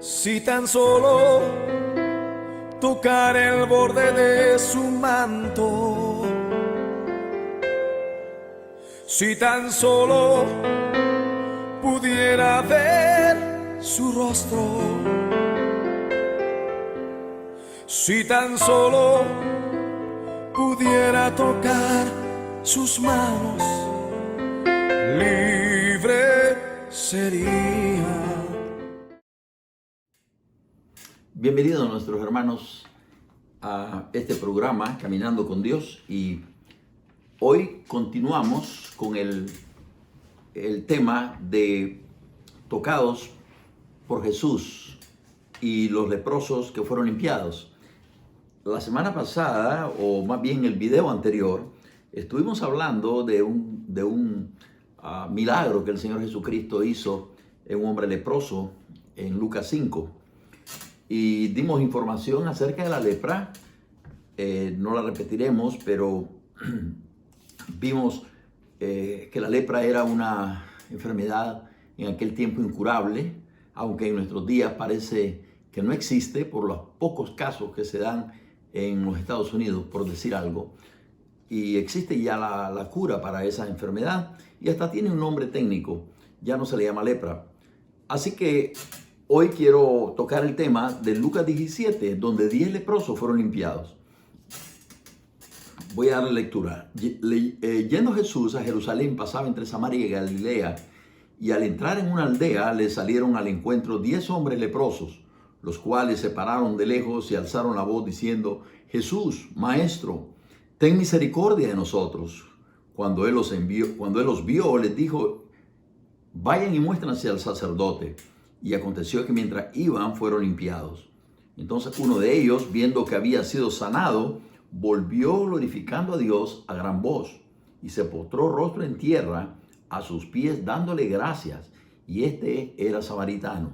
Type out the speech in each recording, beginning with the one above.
Si tan solo tocar el borde de su manto, si tan solo pudiera ver su rostro, si tan solo pudiera tocar sus manos, libre sería. Bienvenidos nuestros hermanos a este programa Caminando con Dios, y hoy continuamos con el tema de tocados por Jesús y los leprosos que fueron limpiados. La semana pasada, o más bien el video anterior, estuvimos hablando de un milagro que el Señor Jesucristo hizo en un hombre leproso en Lucas 5. Y dimos información acerca de la lepra. No la repetiremos, pero vimos que la lepra era una enfermedad en aquel tiempo incurable, aunque en nuestros días parece que no existe por los pocos casos que se dan en los Estados Unidos, por decir algo. Y existe ya la cura para esa enfermedad, y hasta tiene un nombre técnico, ya no se le llama lepra. Así que hoy quiero tocar el tema de Lucas 17, donde 10 leprosos fueron limpiados. Voy a darle lectura. Yendo Jesús a Jerusalén, pasaba entre Samaria y Galilea, y al entrar en una aldea le salieron al encuentro 10 hombres leprosos, los cuales se pararon de lejos y alzaron la voz diciendo: Jesús, Maestro, ten misericordia de nosotros. Cuando él los vio, les dijo: vayan y muéstrense al sacerdote. Y aconteció que mientras iban, fueron limpiados. Entonces uno de ellos, viendo que había sido sanado, volvió glorificando a Dios a gran voz, y se postró rostro en tierra a sus pies, dándole gracias. Y este era samaritano.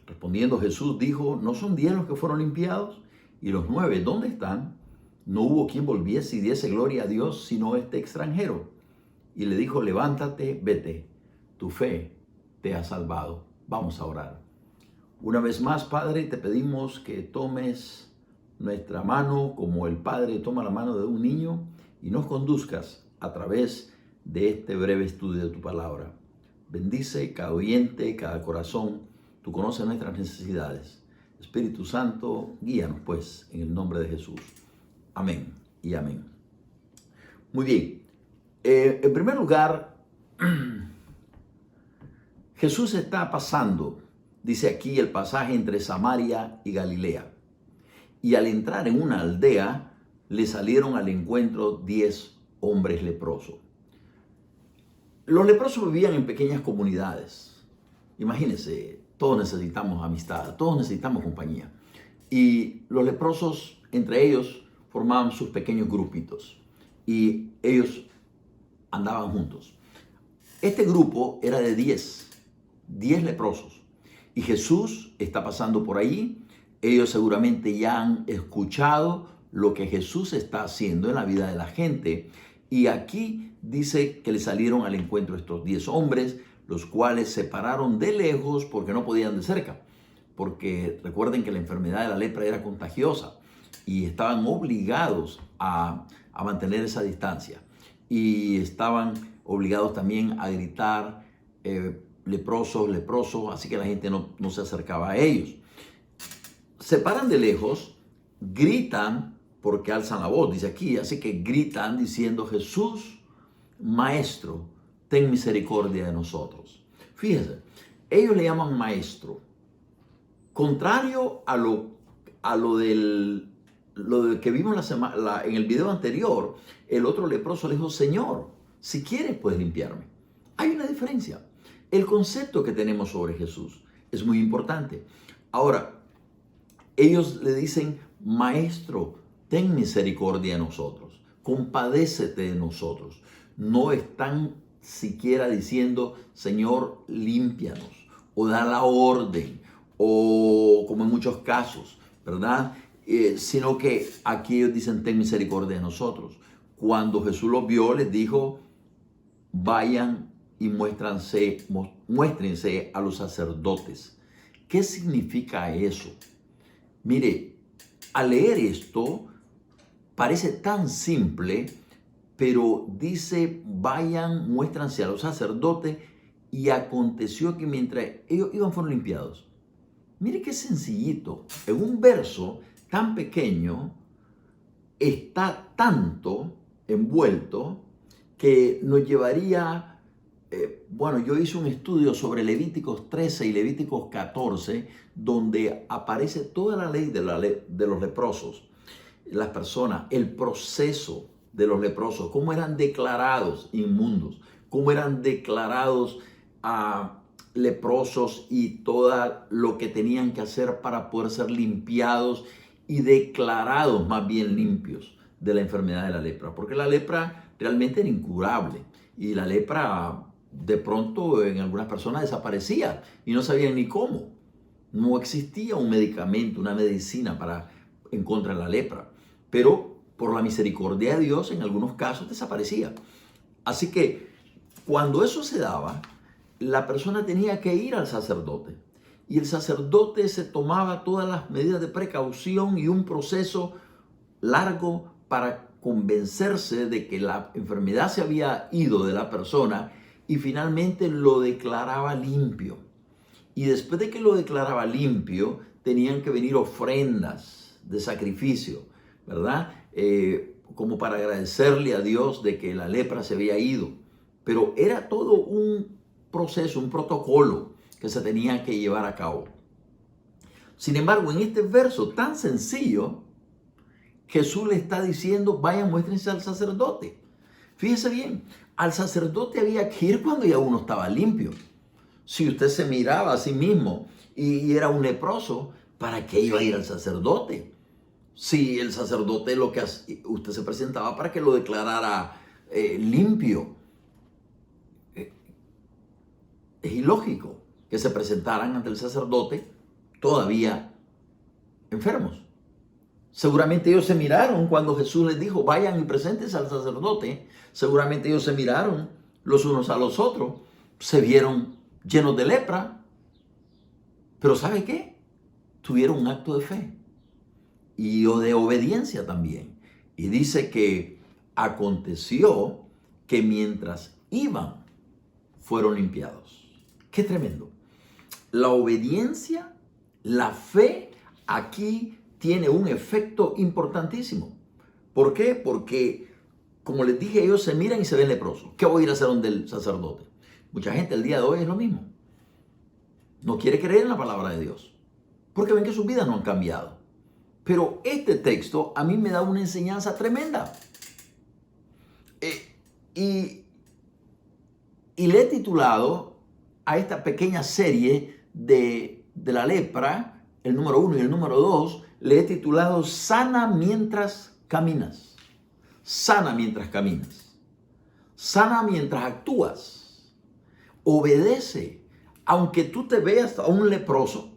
Respondiendo Jesús dijo: ¿no son 10 los que fueron limpiados? ¿Y los 9 dónde están? No hubo quien volviese y diese gloria a Dios, sino este extranjero. Y le dijo: levántate, vete, tu fe te ha salvado. Vamos a orar. Una vez más, Padre, te pedimos que tomes nuestra mano como el Padre toma la mano de un niño, y nos conduzcas a través de este breve estudio de tu palabra. Bendice cada oyente, cada corazón. Tú conoces nuestras necesidades. Espíritu Santo, guíanos pues, en el nombre de Jesús. Amén y amén. Muy bien. En primer lugar, Jesús está pasando, dice aquí el pasaje, entre Samaria y Galilea. Y al entrar en una aldea, le salieron al encuentro 10 hombres leprosos. Los leprosos vivían en pequeñas comunidades. Imagínense, todos necesitamos amistad, todos necesitamos compañía. Y los leprosos, entre ellos, formaban sus pequeños grupitos. Y ellos andaban juntos. Este grupo era de 10 leprosos. Y Jesús está pasando por ahí. Ellos seguramente ya han escuchado lo que Jesús está haciendo en la vida de la gente. Y aquí dice que le salieron al encuentro estos 10 hombres, los cuales se pararon de lejos porque no podían de cerca. Porque recuerden que la enfermedad de la lepra era contagiosa y estaban obligados a mantener esa distancia. Y estaban obligados también a gritar leprosos, leprosos, así que la gente no se acercaba a ellos. Se paran de lejos, gritan porque alzan la voz, dice aquí, así que gritan diciendo: Jesús, Maestro, ten misericordia de nosotros. Fíjense, ellos le llaman Maestro. Contrario a lo que vimos en el video anterior, el otro leproso le dijo: Señor, si quieres puedes limpiarme. Hay una diferencia. El concepto que tenemos sobre Jesús es muy importante. Ahora, ellos le dicen: Maestro, ten misericordia de nosotros, compadécete de nosotros. No están siquiera diciendo: Señor, límpianos, o da la orden, o como en muchos casos, ¿verdad? Sino que aquí ellos dicen: ten misericordia de nosotros. Cuando Jesús los vio, les dijo: vayan y muéstrense a los sacerdotes. ¿Qué significa eso? Mire, al leer esto parece tan simple, pero dice, vayan, muéstranse a los sacerdotes, y aconteció que mientras ellos iban fueron limpiados. Mire qué sencillito. En un verso tan pequeño está tanto envuelto que nos llevaría, bueno, yo hice un estudio sobre Levíticos 13 y Levíticos 14, donde aparece toda la ley de los leprosos, las personas, el proceso de los leprosos, cómo eran declarados inmundos, cómo eran declarados leprosos y todo lo que tenían que hacer para poder ser limpiados y declarados más bien limpios de la enfermedad de la lepra, porque la lepra realmente era incurable y la lepra de pronto en algunas personas desaparecía y no sabían ni cómo. No existía un medicamento, una medicina en contra de la lepra, pero por la misericordia de Dios en algunos casos desaparecía. Así que cuando eso se daba, la persona tenía que ir al sacerdote y el sacerdote se tomaba todas las medidas de precaución y un proceso largo para convencerse de que la enfermedad se había ido de la persona y finalmente lo declaraba limpio. Y después de que lo declaraba limpio, tenían que venir ofrendas de sacrificio, ¿verdad? Como para agradecerle a Dios de que la lepra se había ido. Pero era todo un proceso, un protocolo que se tenía que llevar a cabo. Sin embargo, en este verso tan sencillo, Jesús le está diciendo, vayan, muéstrense al sacerdote. Fíjese bien, al sacerdote había que ir cuando ya uno estaba limpio. Si usted se miraba a sí mismo y era un leproso, ¿para qué iba a ir al sacerdote? Si el sacerdote usted se presentaba para que lo declarara limpio. Es ilógico que se presentaran ante el sacerdote todavía enfermos. Seguramente ellos se miraron cuando Jesús les dijo, vayan y preséntense al sacerdote. Seguramente ellos se miraron los unos a los otros, se vieron llenos de lepra. Pero ¿sabe qué? Tuvieron un acto de fe y de obediencia también. Y dice que aconteció que mientras iban, fueron limpiados. ¡Qué tremendo! La obediencia, la fe aquí tiene un efecto importantísimo. ¿Por qué? Porque, como les dije, ellos se miran y se ven leprosos. ¿Qué voy a ir a hacer donde el sacerdote? Mucha gente el día de hoy es lo mismo. No quiere creer en la palabra de Dios, porque ven que sus vidas no han cambiado. Pero este texto a mí me da una enseñanza tremenda. Y le he titulado a esta pequeña serie de la lepra, el número 1 y el número 2, le he titulado Sana mientras caminas. Sana mientras caminas. Sana mientras actúas. Obedece. Aunque tú te veas a un leproso,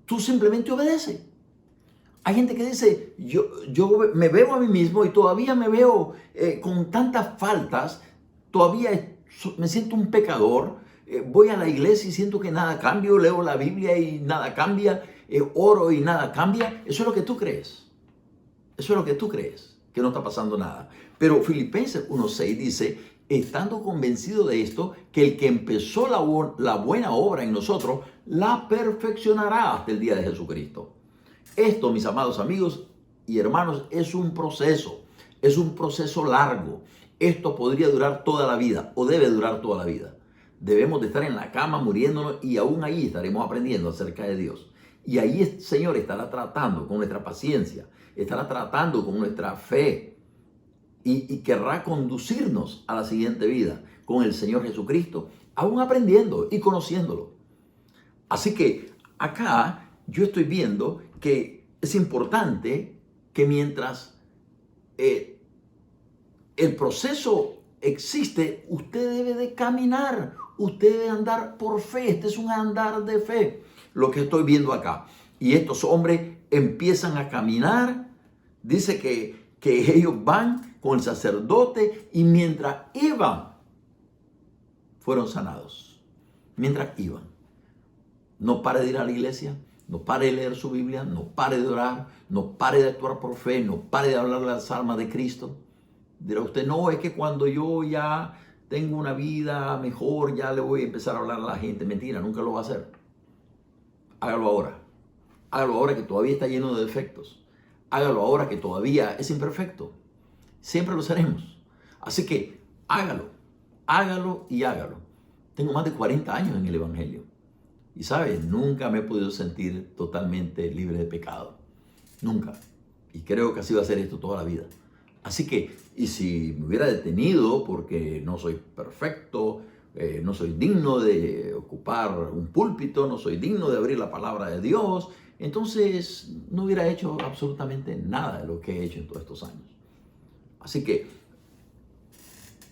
tú simplemente obedece. Hay gente que dice, yo me veo a mí mismo y todavía me veo con tantas faltas, todavía me siento un pecador, voy a la iglesia y siento que nada cambia, leo la Biblia y nada cambia, oro y nada cambia. Eso es lo que tú crees. Eso es lo que tú crees, que no está pasando nada. Pero Filipenses 1:6 dice, estando convencido de esto, que el que empezó la buena obra en nosotros, la perfeccionará hasta el día de Jesucristo. Esto, mis amados amigos y hermanos, es un proceso largo. Esto podría durar toda la vida o debe durar toda la vida. Debemos de estar en la cama muriéndonos y aún ahí estaremos aprendiendo acerca de Dios. Y ahí el Señor estará tratando con nuestra paciencia, estará tratando con nuestra fe y querrá conducirnos a la siguiente vida con el Señor Jesucristo, aún aprendiendo y conociéndolo. Así que acá yo estoy viendo que es importante que mientras el proceso existe, usted debe de caminar, usted debe andar por fe. Este es un andar de fe, lo que estoy viendo acá. Y estos hombres empiezan a caminar, dice que ellos van con el sacerdote y mientras iban, fueron sanados. Mientras iban. No pare de ir a la iglesia, no pare de leer su Biblia, no pare de orar, no pare de actuar por fe, no pare de hablar las almas de Cristo. Dirá usted, no, es que cuando yo ya tengo una vida mejor, ya le voy a empezar a hablar a la gente. Mentira, nunca lo va a hacer. Hágalo ahora. Hágalo ahora que todavía está lleno de defectos. Hágalo ahora que todavía es imperfecto. Siempre lo seremos. Así que hágalo, hágalo y hágalo. Tengo más de 40 años en el Evangelio. Y sabes, nunca me he podido sentir totalmente libre de pecado. Nunca. Y creo que así va a ser esto toda la vida. Así que, y si me hubiera detenido porque no soy perfecto, no soy digno de ocupar un púlpito, no soy digno de abrir la palabra de Dios, entonces no hubiera hecho absolutamente nada de lo que he hecho en todos estos años. Así que,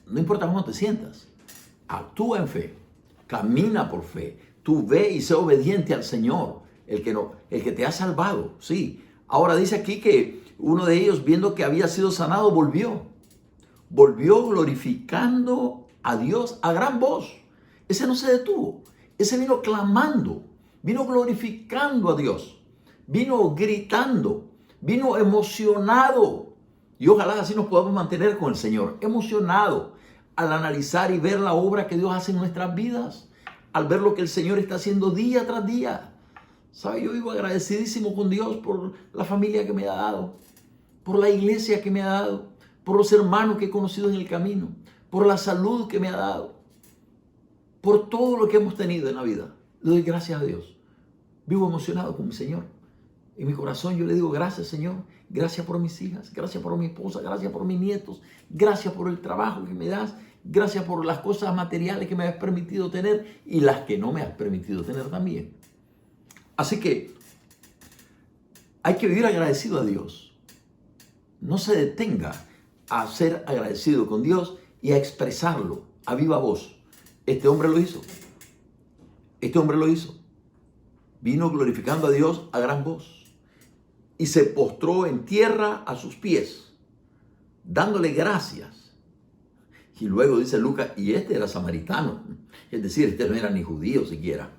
no importa cómo te sientas, actúa en fe, camina por fe, tú ve y sé obediente al Señor, el que te ha salvado, sí. Ahora dice aquí que uno de ellos, viendo que había sido sanado, volvió glorificando a Dios a gran voz. Ese no se detuvo, ese vino clamando, vino glorificando a Dios, vino gritando, vino emocionado. Y ojalá así nos podamos mantener con el Señor, emocionado al analizar y ver la obra que Dios hace en nuestras vidas, al ver lo que el Señor está haciendo día tras día. ¿Sabe? Yo vivo agradecidísimo con Dios por la familia que me ha dado, por la iglesia que me ha dado, por los hermanos que he conocido en el camino, por la salud que me ha dado, por todo lo que hemos tenido en la vida. Le doy gracias a Dios. Vivo emocionado con mi Señor. En mi corazón yo le digo gracias, Señor. Gracias por mis hijas, gracias por mi esposa, gracias por mis nietos, gracias por el trabajo que me das, gracias por las cosas materiales que me has permitido tener y las que no me has permitido tener también. Así que hay que vivir agradecido a Dios. No se detenga a ser agradecido con Dios y a expresarlo a viva voz. Este hombre lo hizo. Este hombre lo hizo. Vino glorificando a Dios a gran voz y se postró en tierra a sus pies, dándole gracias. Y luego dice Lucas, y este era samaritano. Es decir, este no era ni judío siquiera.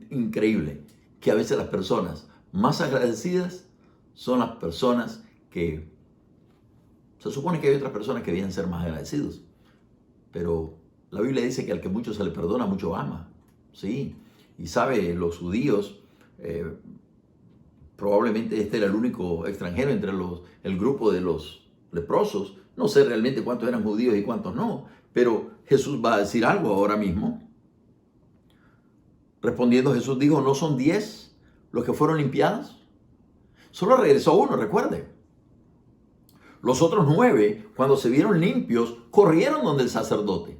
Increíble que a veces las personas más agradecidas son las personas que se supone que hay otras personas que deben ser más agradecidos, pero la Biblia dice que al que mucho se le perdona, mucho ama. Sí, y sabe, los judíos, probablemente este era el único extranjero entre el grupo de los leprosos. No sé realmente cuántos eran judíos y cuántos no, pero Jesús va a decir algo ahora mismo. Respondiendo Jesús dijo, ¿no son 10 los que fueron limpiados? Solo regresó uno, recuerde. Los otros 9, cuando se vieron limpios, corrieron donde el sacerdote.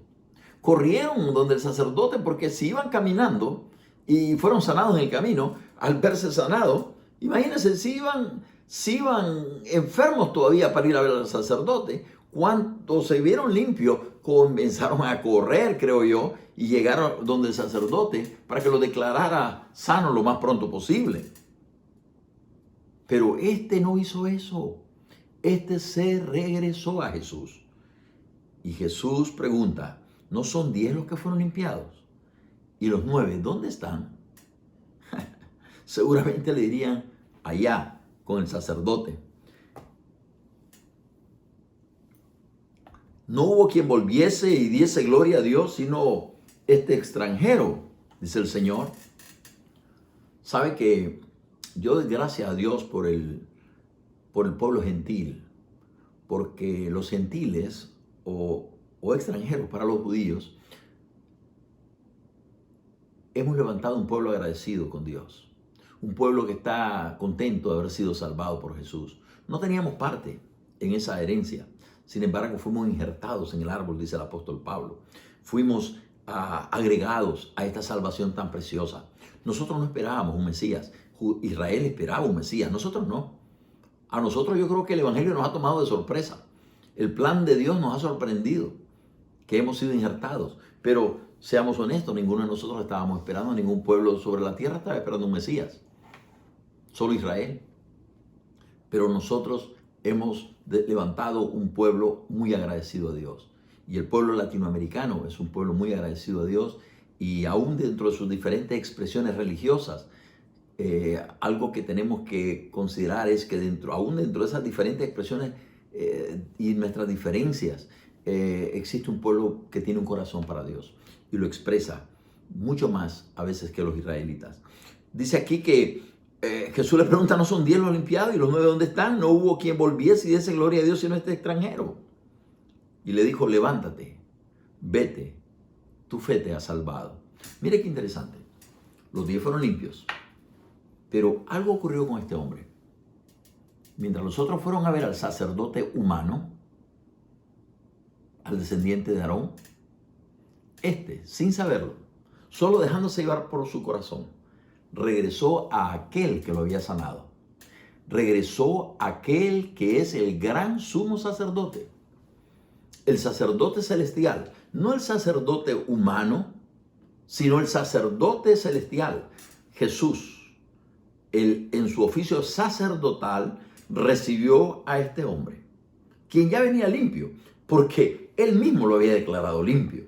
Corrieron donde el sacerdote porque si iban caminando y fueron sanados en el camino, al verse sanados, imagínense, si iban enfermos todavía para ir a ver al sacerdote, cuando se vieron limpios, comenzaron a correr, creo yo, y llegaron donde el sacerdote para que lo declarara sano lo más pronto posible. Pero este no hizo eso. Este se regresó a Jesús. Y Jesús pregunta, ¿no son 10 los que fueron limpiados? ¿Y los 9 dónde están? Seguramente le dirían, allá, con el sacerdote. No hubo quien volviese y diese gloria a Dios, sino este extranjero, dice el Señor. Sabe que yo doy gracias a Dios por el pueblo gentil, porque los gentiles o extranjeros para los judíos, hemos levantado un pueblo agradecido con Dios, un pueblo que está contento de haber sido salvado por Jesús. No teníamos parte en esa herencia, sin embargo fuimos injertados en el árbol, dice el apóstol Pablo. Fuimos agregados a esta salvación tan preciosa. Nosotros no esperábamos un Mesías. Israel esperaba un Mesías, nosotros no. A nosotros yo creo que el Evangelio nos ha tomado de sorpresa. El plan de Dios nos ha sorprendido, que hemos sido injertados. Pero seamos honestos, ninguno de nosotros estábamos esperando, ningún pueblo sobre la tierra estaba esperando un Mesías. Solo Israel. Pero nosotros hemos levantado un pueblo muy agradecido a Dios. Y el pueblo latinoamericano es un pueblo muy agradecido a Dios y aún dentro de sus diferentes expresiones religiosas, algo que tenemos que considerar es que aún dentro de esas diferentes expresiones y nuestras diferencias, existe un pueblo que tiene un corazón para Dios y lo expresa mucho más a veces que los israelitas. Dice aquí que Jesús le pregunta, ¿no son 10 los limpiados y los 9 dónde están? No hubo quien volviese y diese gloria a Dios sino este extranjero. Y le dijo, levántate, vete, tu fe te ha salvado. Mire qué interesante. Los 10 fueron limpios, pero algo ocurrió con este hombre. Mientras los otros fueron a ver al sacerdote humano, al descendiente de Aarón, sin saberlo, solo dejándose llevar por su corazón, regresó a aquel que lo había sanado. Regresó a aquel que es el gran sumo sacerdote. El sacerdote celestial, no el sacerdote humano, sino el sacerdote celestial. Jesús, en su oficio sacerdotal, recibió a este hombre, quien ya venía limpio, porque él mismo lo había declarado limpio.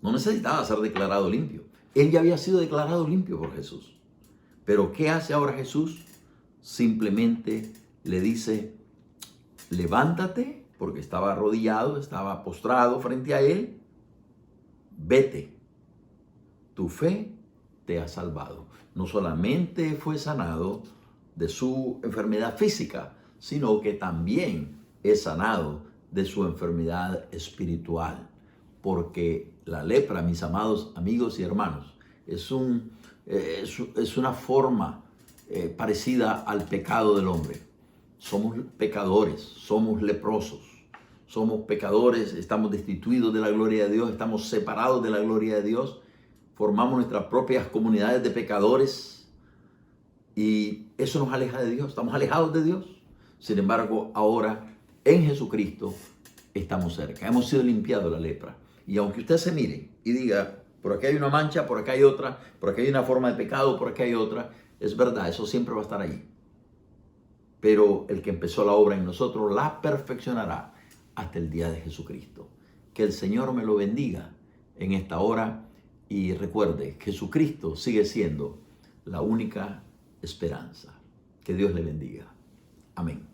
No necesitaba ser declarado limpio. Él ya había sido declarado limpio por Jesús. Pero ¿qué hace ahora Jesús? Simplemente le dice, levántate, porque estaba arrodillado, estaba postrado frente a él, vete, tu fe te ha salvado. No solamente fue sanado de su enfermedad física, sino que también es sanado de su enfermedad espiritual. Porque la lepra, mis amados amigos y hermanos, es una forma parecida al pecado del hombre. Somos pecadores, somos leprosos, somos pecadores, estamos destituidos de la gloria de Dios, estamos separados de la gloria de Dios, formamos nuestras propias comunidades de pecadores y eso nos aleja de Dios, estamos alejados de Dios. Sin embargo, ahora en Jesucristo estamos cerca, hemos sido limpiados de la lepra. Y aunque usted se mire y diga, por aquí hay una mancha, por acá hay otra, por aquí hay una forma de pecado, por acá hay otra, es verdad, eso siempre va a estar allí. Pero el que empezó la obra en nosotros la perfeccionará hasta el día de Jesucristo. Que el Señor me lo bendiga en esta hora y recuerde, Jesucristo sigue siendo la única esperanza. Que Dios le bendiga. Amén.